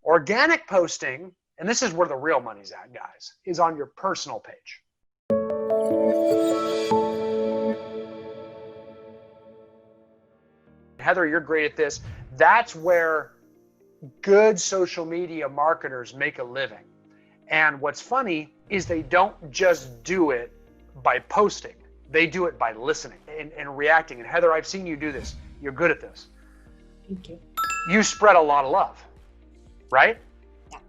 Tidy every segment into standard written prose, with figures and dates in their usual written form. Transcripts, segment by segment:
Organic posting, and this is where the real money's at, guys, is on your personal page. Heather, you're great at this. That's where good social media marketers make a living. And what's funny is they don't just do it by posting. They do it by listening and reacting. And Heather, I've seen you do this. You're good at this. Thank you. You spread a lot of love, right? Yeah.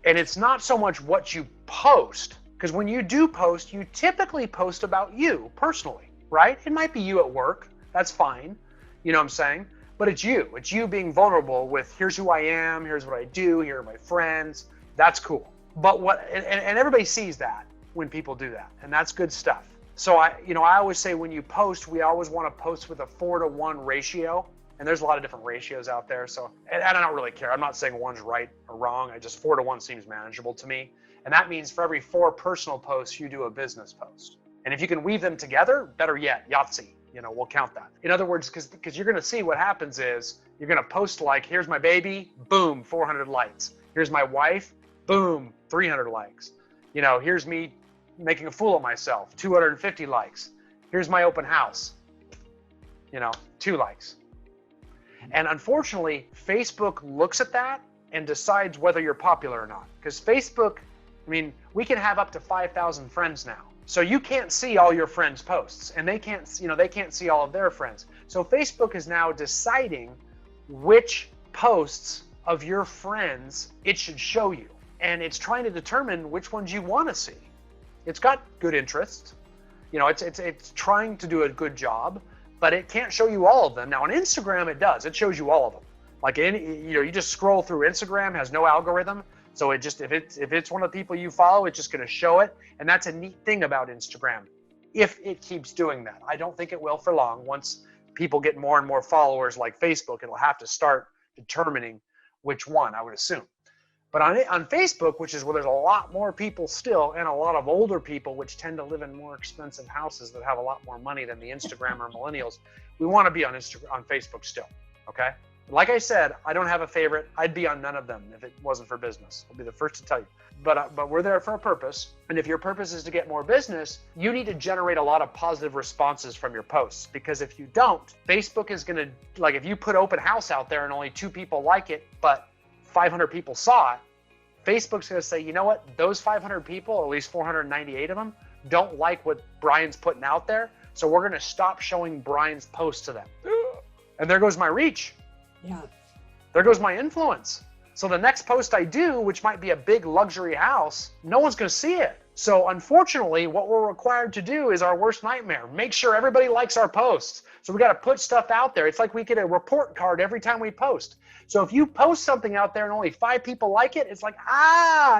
And it's not so much what you post, because when you do post, you typically post about you personally, right? It might be you at work. That's fine. You know what I'm saying? But it's you. It's you being vulnerable with, here's who I am, here's what I do, here are my friends. That's cool. But and everybody sees that when people do that, and that's good stuff. So I always say when you post, we always want to post with a 4-to-1 ratio. And there's a lot of different ratios out there. So, and I don't really care. I'm not saying one's right or wrong. I just 4-to-1 seems manageable to me. And that means for every 4 personal posts, you do a business post. And if you can weave them together, better yet, Yahtzee, we'll count that. In other words, because you're going to see what happens is you're going to post like, here's my baby, boom, 400 likes. Here's my wife, boom, 300 likes. Here's me making a fool of myself, 250 likes. Here's my open house, 2 likes. And unfortunately, Facebook looks at that and decides whether you're popular or not. Because Facebook, we can have up to 5,000 friends now. So you can't see all your friends' posts, and they can't see all of their friends. So Facebook is now deciding which posts of your friends it should show you. And it's trying to determine which ones you want to see. It's got good interests. It's trying to do a good job. But it can't show you all of them. Now on Instagram, it does. It shows you all of them. Like you just scroll through Instagram, has no algorithm. So if it's one of the people you follow, it's just going to show it. And that's a neat thing about Instagram. If it keeps doing that, I don't think it will for long. Once people get more and more followers like Facebook, it'll have to start determining which one, I would assume. But on Facebook, which is where there's a lot more people still, and a lot of older people, which tend to live in more expensive houses that have a lot more money than the Instagram or millennials, we want to be on Facebook still, okay? Like I said, I don't have a favorite. I'd be on none of them if it wasn't for business. I'll be the first to tell you. But we're there for a purpose. And if your purpose is to get more business, you need to generate a lot of positive responses from your posts. Because if you don't, Facebook is going to, like if you put open house out there and only 2 people like it, but 500 people saw it, Facebook's going to say, you know what? Those 500 people, or at least 498 of them, don't like what Brian's putting out there. So we're going to stop showing Brian's posts to them. And there goes my reach. Yeah. There goes my influence. So the next post I do, which might be a big luxury house, no one's going to see it. So unfortunately, what we're required to do is our worst nightmare. Make sure everybody likes our posts. So we got to put stuff out there. It's like we get a report card every time we post. So if you post something out there and only 5 people like it, it's like,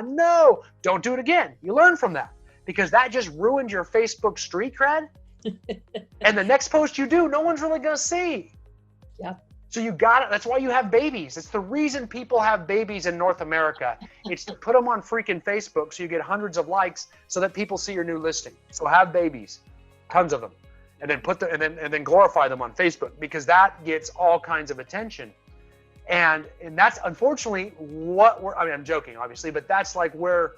no, don't do it again. You learn from that because that just ruined your Facebook street cred. And the next post you do, no one's really going to see. Yeah. So you got it. That's why you have babies. It's the reason people have babies in North America. It's to put them on freaking Facebook so you get hundreds of likes so that people see your new listing. So have babies, tons of them, and then and then glorify them on Facebook because that gets all kinds of attention. And that's unfortunately I'm joking obviously, but that's like where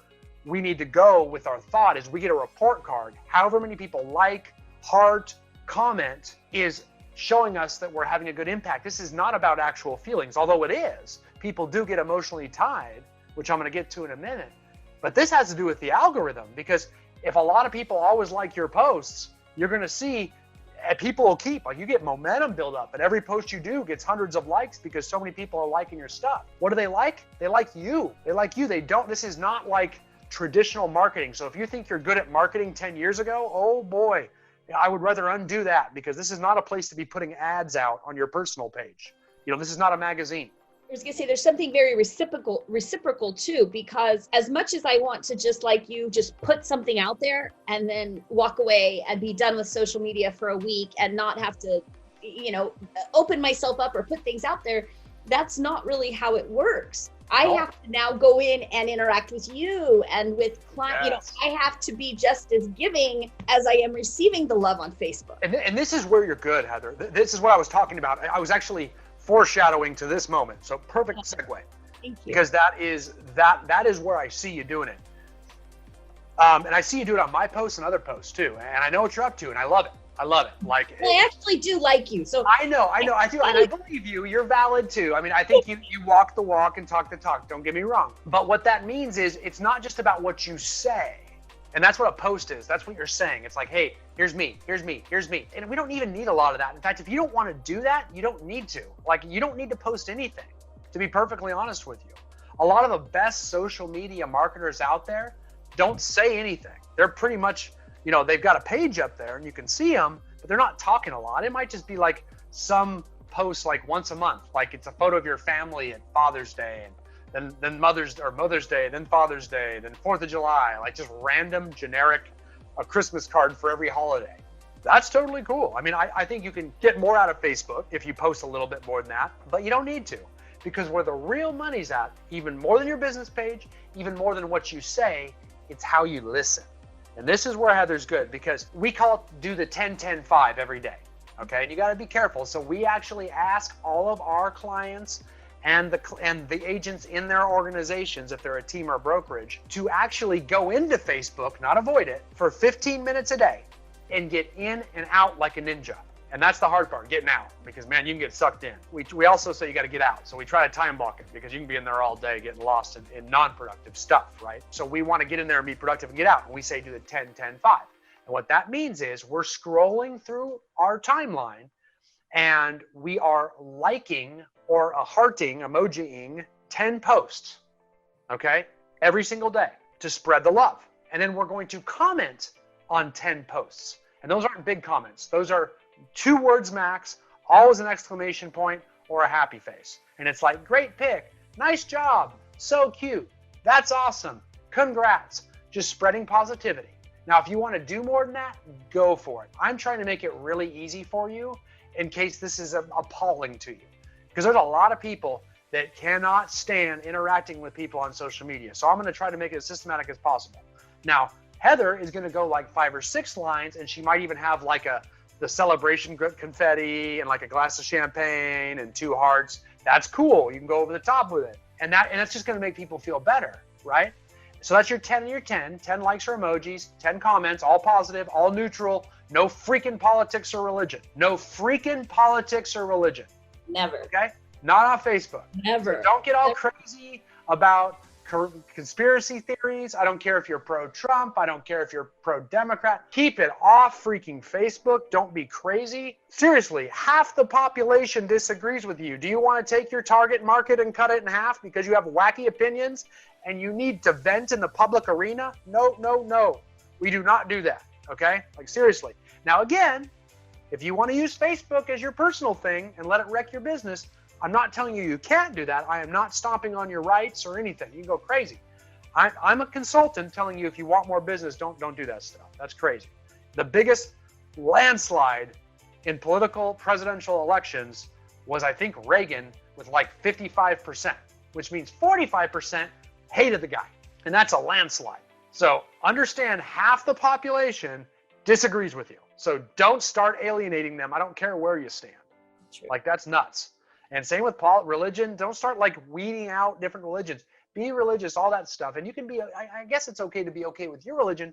we need to go with our thought is we get a report card. However many people like, heart, comment is showing us that we're having a good impact. This is not about actual feelings, although it is. People do get emotionally tied, which I'm going to get to in a minute. But this has to do with the algorithm because if a lot of people always like your posts, you're going to see people will keep, like you get momentum build up and every post you do gets hundreds of likes because so many people are liking your stuff. What do they like? They like you. They like you. This is not like traditional marketing. So if you think you're good at marketing 10 years ago, oh boy, I would rather undo that because this is not a place to be putting ads out on your personal page. This is not a magazine. I was going to say there's something very reciprocal too, because as much as I want to just like you, just put something out there and then walk away and be done with social media for a week and not have to, open myself up or put things out there, that's not really how it works. I have to now go in and interact with you and with clients. Yes. I have to be just as giving as I am receiving the love on Facebook. And this is where you're good, Heather. This is what I was talking about. I was actually foreshadowing to this moment. So perfect segue. Thank you. Because that is where I see you doing it. And I see you do it on my posts and other posts too. And I know what you're up to, and I love it. I love it. Like, well, I actually do like you. So I know, I do, and I believe you. You're valid too. I mean, I think you walk the walk and talk the talk. Don't get me wrong. But what that means is it's not just about what you say, and that's what a post is. That's what you're saying. It's like, hey, here's me, here's me, here's me, and we don't even need a lot of that. In fact, if you don't want to do that, you don't need to. Like, you don't need to post anything. To be perfectly honest with you, a lot of the best social media marketers out there don't say anything. They're pretty much, they've got a page up there and you can see them, but they're not talking a lot. It might just be like some post like once a month, like it's a photo of your family at Father's Day, and then Mother's Day, then Father's Day, then 4th of July, like just random generic, a Christmas card for every holiday. That's totally cool. I mean, I think you can get more out of Facebook if you post a little bit more than that, but you don't need to, because where the real money's at, even more than your business page, even more than what you say, it's how you listen. And this is where Heather's good, because we do the 10-10-5 every day. Okay, and you got to be careful. So we actually ask all of our clients and the agents in their organizations, if they're a team or brokerage, to actually go into Facebook, not avoid it, for 15 minutes a day and get in and out like a ninja. And that's the hard part, getting out, because man, you can get sucked in. We also say you got to get out. So we try to time block it, because you can be in there all day getting lost in non-productive stuff, right? So we want to get in there and be productive and get out. And we say do the 10-10-5. And what that means is we're scrolling through our timeline and we are liking or hearting, emojiing 10 posts, okay, every single day to spread the love. And then we're going to comment on 10 posts. And those aren't big comments. Those are 2 words max, always an exclamation point or a happy face. And it's like, great pic, nice job, so cute, that's awesome, congrats, just spreading positivity. Now, if you want to do more than that, go for it. I'm trying to make it really easy for you in case this is appalling to you. Because there's a lot of people that cannot stand interacting with people on social media. So I'm going to try to make it as systematic as possible. Now, Heather is going to go like 5 or 6 lines, and she might even have like the celebration confetti and like a glass of champagne and 2 hearts. That's cool. You can go over the top with it. And that's just going to make people feel better, right? So that's your 10 and your 10 likes or emojis, 10 comments, all positive, all neutral, no freaking politics or religion. No freaking politics or religion. Never. Okay? Not on Facebook. Never. So don't get all crazy about conspiracy theories. I don't care if you're pro-Trump. I don't care if you're pro-Democrat. Keep it off freaking Facebook. Don't be crazy. Seriously, half the population disagrees with you. Do you want to take your target market and cut it in half because you have wacky opinions and you need to vent in the public arena? No, no, no. We do not do that. Okay? Like, seriously. Now, again, if you want to use Facebook as your personal thing and let it wreck your business, I'm not telling you can't do that. I am not stomping on your rights or anything. You can go crazy. I'm a consultant telling you if you want more business, don't do that stuff. That's crazy. The biggest landslide in political presidential elections was, I think, Reagan with like 55%, which means 45% hated the guy. And that's a landslide. So understand, half the population disagrees with you. So don't start alienating them. I don't care where you stand. True. Like, that's nuts. And same with religion. Don't start like weeding out different religions. Be religious, all that stuff. And you can be, I guess it's okay to be okay with your religion,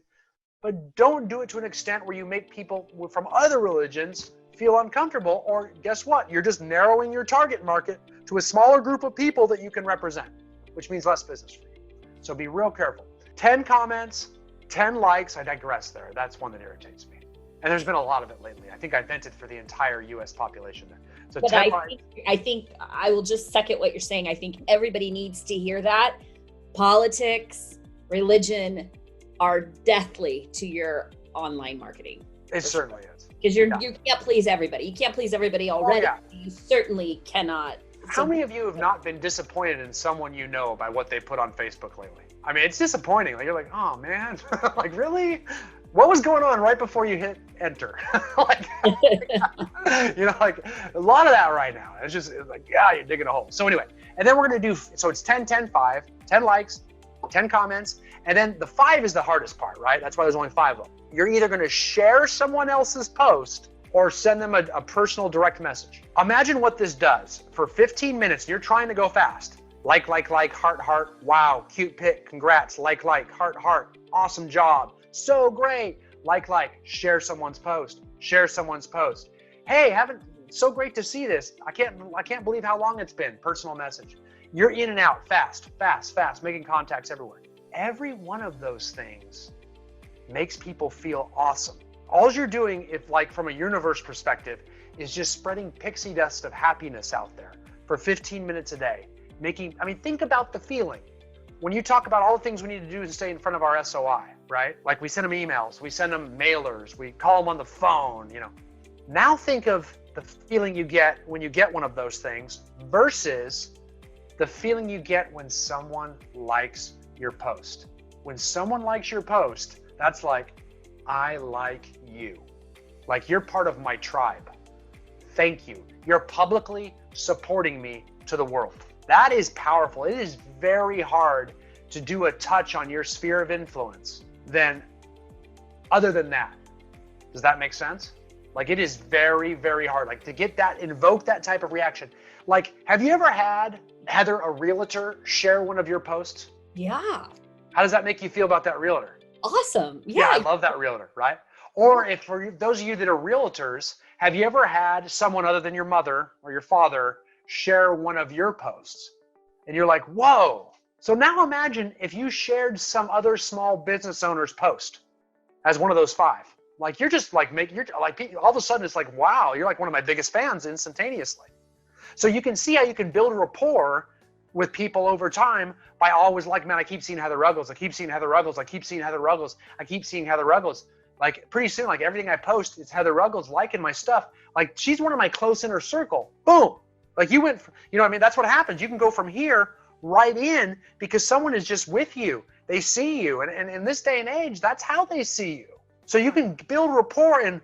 but don't do it to an extent where you make people from other religions feel uncomfortable. Or guess what? You're just narrowing your target market to a smaller group of people that you can represent, which means less business for you. So be real careful. 10 comments, 10 likes. I digress there. That's one that irritates me. And there's been a lot of it lately. I think I vented for the entire U.S. population there. So but I think I will just second what you're saying. I think everybody needs to hear that. Politics, religion are deathly to your online marketing. It certainly is. Because you can't please everybody. You can't please everybody already. Oh, yeah. You certainly cannot. How many of you have not been disappointed in someone you know by what they put on Facebook lately? I mean, it's disappointing. Like, you're like, oh man, like really? What was going on right before you hit enter? Like, like a lot of that right now. It's like, yeah, you're digging a hole. So anyway, and then we're going to do, so it's 10, 10, 5, 10 likes, 10 comments. And then the 5 is the hardest part, right? That's why there's only 5 of them. You're either going to share someone else's post or send them a personal direct message. Imagine what this does for 15 minutes. You're trying to go fast. Heart, heart. Wow, cute pic. Congrats. Heart, heart. Awesome job. So great. Share someone's post. Share someone's post. Hey, so great to see this. I can't believe how long it's been. Personal message. You're in and out fast, making contacts everywhere. Every one of those things makes people feel awesome. All you're doing, if from a universe perspective, is just spreading pixie dust of happiness out there for 15 minutes a day. Think about the feeling. When you talk about all the things we need to do to stay in front of our SOI, right? Like we send them emails, we send them mailers, we call them on the phone, Now think of the feeling you get when you get one of those things versus the feeling you get when someone likes your post. When someone likes your post, that's I like you. You're part of my tribe. Thank you. You're publicly supporting me to the world. That is powerful. It is very hard to do a touch on your sphere of influence other than that. Does that make sense? It is very, very hard. To get that, invoke that type of reaction. Have you ever had Heather, a realtor, share one of your posts? Yeah. How does that make you feel about that realtor? Awesome. Yeah. I love that realtor, right? Or if for those of you that are realtors, have you ever had someone other than your mother or your father share one of your posts? And you're like, whoa. So now imagine if you shared some other small business owner's post as one of those 5. You're just all of a sudden it's wow, you're one of my biggest fans instantaneously. So you can see how you can build rapport with people over time by always man, I keep seeing Heather Ruggles. I keep seeing Heather Ruggles. I keep seeing Heather Ruggles. I keep seeing Heather Ruggles. Pretty soon, everything I post, it's Heather Ruggles liking my stuff. She's one of my close inner circle. Boom. You went, that's what happens. You can go from here right in because someone is just with you. They see you. And in this day and age, that's how they see you. So you can build rapport and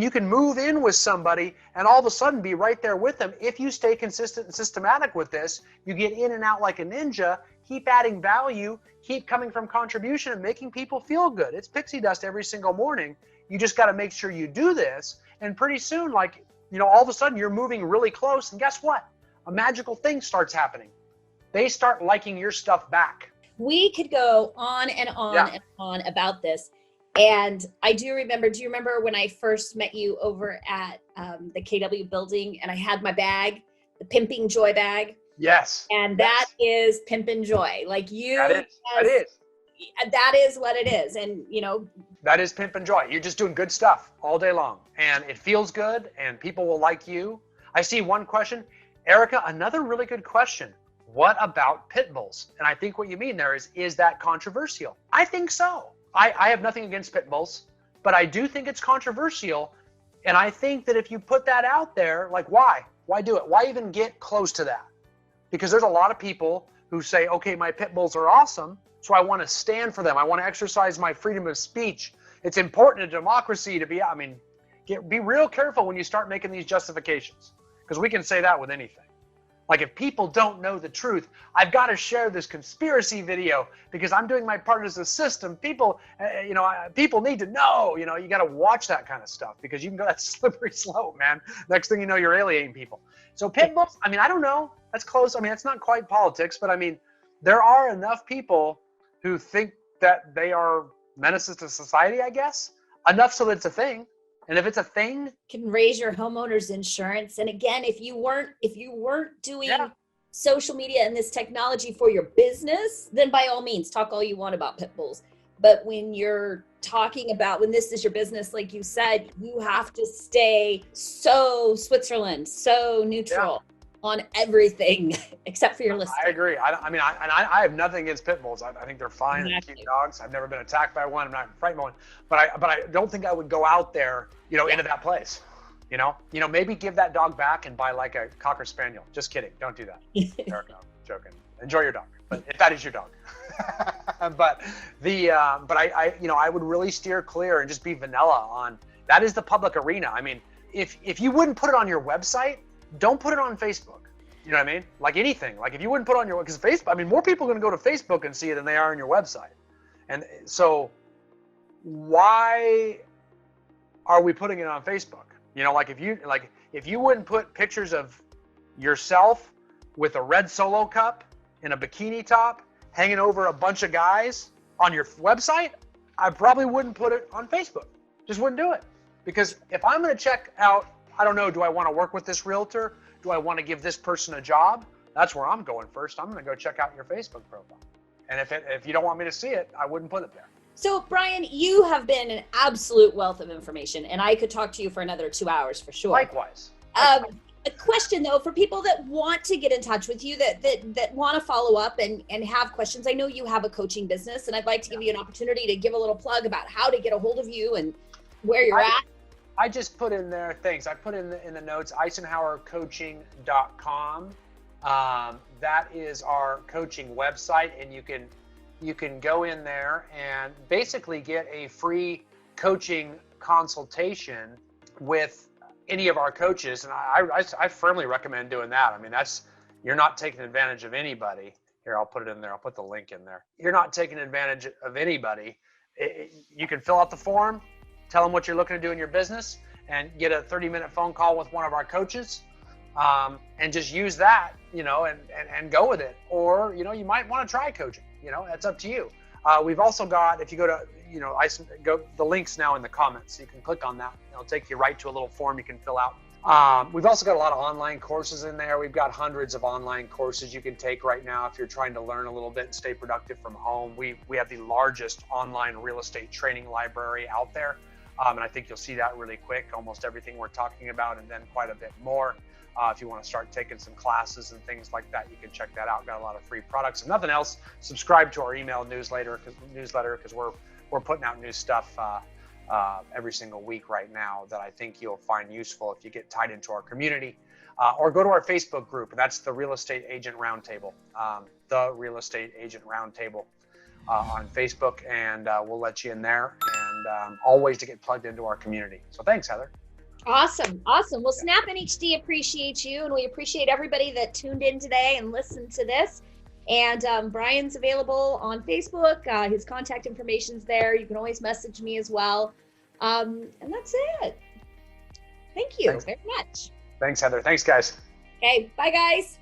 you can move in with somebody and all of a sudden be right there with them. If you stay consistent and systematic with this, you get in and out like a ninja, keep adding value, keep coming from contribution and making people feel good. It's pixie dust every single morning. You just got to make sure you do this. And pretty soon, all of a sudden you're moving really close. And guess what? A magical thing starts happening. They start liking your stuff back. We could go on and on and on about this. And do you remember when I first met you over at the KW building and I had my bag, the Pimping Joy bag? Yes. And that is Pimpin' Joy. That is what it is. And, that is Pimpin' Joy. You're just doing good stuff all day long. And it feels good and people will like you. I see one question. Erica, another really good question. What about pit bulls? And I think what you mean there is that controversial? I think so. I have nothing against pit bulls, but I do think it's controversial. And I think that if you put that out there, why? Why do it? Why even get close to that? Because there's a lot of people who say, okay, my pit bulls are awesome, so I want to stand for them. I want to exercise my freedom of speech. It's important in democracy to be real careful when you start making these justifications, because we can say that with anything. If people don't know the truth, I've got to share this conspiracy video because I'm doing my part as a system. People, people need to know, you got to watch that kind of stuff because you can go that slippery slope, man. Next thing you know, you're alienating people. So pit bulls, I don't know. That's close. It's not quite politics, but there are enough people who think that they are menaces to society, I guess. Enough so that it's a thing. And if it's a thing, can raise your homeowner's insurance. And again, if you weren't doing social media and this technology for your business, then by all means, talk all you want about pit bulls. But when you're talking about, when this is your business, like you said, you have to stay so Switzerland, so neutral on everything except for your listing. I agree. I have nothing against pit bulls. I think they're fine. Exactly. Cute dogs. I've never been attacked by one. I'm not frightened by one. But I don't think I would go out there, into that place. Maybe give that dog back and buy a Cocker Spaniel. Just kidding. Don't do that. No, joking. Enjoy your dog, but if that is your dog. but I would really steer clear and just be vanilla on that. Is the public arena. If you wouldn't put it on your website, don't put it on Facebook. You know what I mean? Anything. If you wouldn't put on your, because Facebook, more people are going to go to Facebook and see it than they are on your website. And so why are we putting it on Facebook? If you wouldn't put pictures of yourself with a red Solo cup in a bikini top hanging over a bunch of guys on your website, I probably wouldn't put it on Facebook. Just wouldn't do it. Because if I'm going to check out, I don't know, do I want to work with this realtor? Do I want to give this person a job? That's where I'm going first. I'm going to go check out your Facebook profile. And if you don't want me to see it, I wouldn't put it there. So Brian, you have been an absolute wealth of information, and I could talk to you for another 2 hours for sure. Likewise. A question though, for people that want to get in touch with you, that want to follow up and have questions. I know you have a coaching business, and I'd like to give you an opportunity to give a little plug about how to get a hold of you and where you're at. I just put in there, thanks. I put in the notes, Icenhowercoaching.com. That is our coaching website, and you can go in there and basically get a free coaching consultation with any of our coaches. And I firmly recommend doing that. I mean, you're not taking advantage of anybody. Here, I'll put it in there. I'll put the link in there. You're not taking advantage of anybody. You can fill out the form, tell them what you're looking to do in your business, and get a 30-minute phone call with one of our coaches, and just use that, and go with it. Or, you might want to try coaching. That's up to you. We've also got, if you go to, the link's now in the comments, so you can click on that. It'll take you right to a little form you can fill out. We've also got a lot of online courses in there. We've got hundreds of online courses you can take right now if you're trying to learn a little bit and stay productive from home. We have the largest online real estate training library out there. And I think you'll see that really quick, almost everything we're talking about, and then quite a bit more. If you want to start taking some classes and things like that, you can check that out. We've got a lot of free products. If nothing else, subscribe to our email newsletter because we're putting out new stuff every single week right now that I think you'll find useful if you get tied into our community. Or go to our Facebook group, and that's the Real Estate Agent Roundtable, the Real Estate Agent Roundtable on Facebook, and we'll let you in there, and always to get plugged into our community. So thanks, Heather. Awesome. Well, Snap NHD appreciates you, and we appreciate everybody that tuned in today and listened to this. And Brian's available on Facebook. His contact information's there. You can always message me as well. And that's it. Thank you very much. Thanks, Heather. Thanks, guys. Okay. Bye, guys.